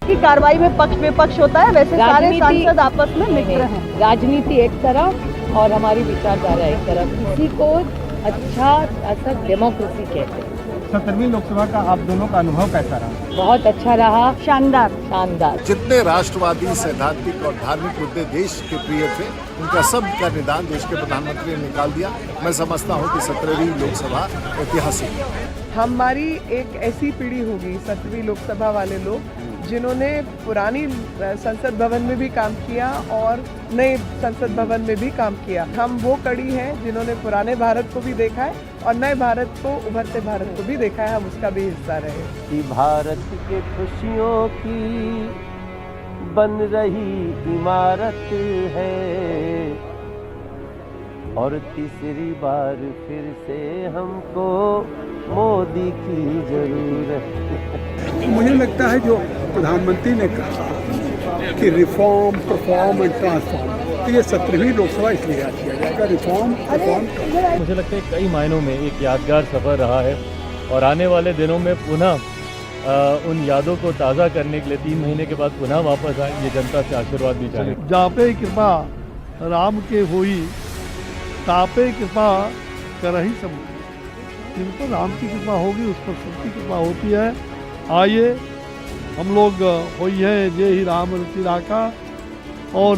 की कार्रवाई में पक्ष विपक्ष होता है, वैसे सारे सांसद आपस में मित्र हैं। राजनीति एक तरफ और हमारी विचारधारा एक तरफ, इसी को अच्छा असर डेमोक्रेसी कहते हैं। 17वीं लोकसभा का आप दोनों का अनुभव कैसा रहा? बहुत अच्छा रहा, शानदार। शानदार। जितने राष्ट्रवादी, सैद्धांतिक और धार्मिक मुद्दे देश के प्रिय थे, उनका सब का निदान देश के प्रधानमंत्री ने निकाल दिया। मैं समझता हूँ कि 17वीं लोकसभा ऐतिहासिक है। हमारी एक ऐसी पीढ़ी होगी 17वीं लोकसभा वाले लोग जिन्होंने पुरानी संसद भवन में भी काम किया और नए संसद भवन में भी काम किया। हम वो कड़ी हैं जिन्होंने पुराने भारत को भी देखा है और नए भारत को, उभरते भारत को भी देखा है। हम उसका भी हिस्सा रहे कि भारत के खुशियों की बन रही इमारत है और तीसरी बार फिर से हमको मोदी की जरूरत है। मुझे लगता है जो प्रधानमंत्री ने कहा कि रिफॉर्म, परफॉर्म एंड ट्रांसफॉर्म, तो ये 17वीं लोकसभा इसलिए याद किया जाएगा। Reform, perform. मुझे लगता है कई मायनों में एक यादगार सफ़र रहा है और आने वाले दिनों में पुनः उन यादों को ताज़ा करने के लिए 3 महीने के बाद पुनः वापस आए, ये जनता से आशीर्वाद भी चाहे। जहाँ पे कृपा राम के हुई तापे कृपा करही सब, जिन पर राम की कृपा होगी उस पर सबकी कृपा होती है। आइए हम लोग होई है ये ही राम रति राका और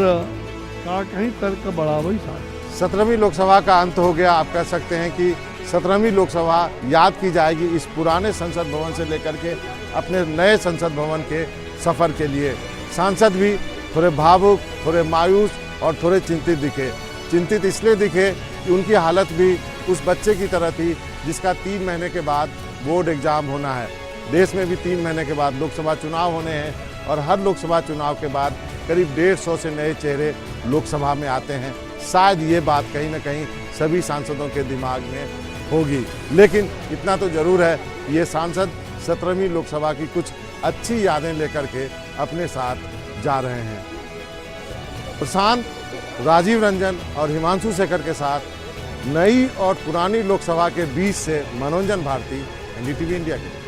का कहीं तर्क बड़ा वही साथ। 17वीं लोकसभा का अंत हो गया। आप कह सकते हैं कि 17वीं लोकसभा याद की जाएगी इस पुराने संसद भवन से लेकर के अपने नए संसद भवन के सफ़र के लिए। सांसद भी थोड़े भावुक, थोड़े मायूस और थोड़े चिंतित दिखे। चिंतित इसलिए दिखे कि उनकी हालत भी उस बच्चे की तरह थी जिसका 3 महीने के बाद बोर्ड एग्ज़ाम होना है। देश में भी 3 महीने के बाद लोकसभा चुनाव होने हैं और हर लोकसभा चुनाव के बाद करीब 150 से नए चेहरे लोकसभा में आते हैं। शायद ये बात कहीं ना कहीं सभी सांसदों के दिमाग में होगी, लेकिन इतना तो ज़रूर है कि ये सांसद 17वीं लोकसभा की कुछ अच्छी यादें लेकर के अपने साथ जा रहे हैं। प्रशांत, राजीव रंजन और हिमांशु शेखर के साथ नई और पुरानी लोकसभा के बीच से मनोरंजन भारती, NDTV इंडिया के।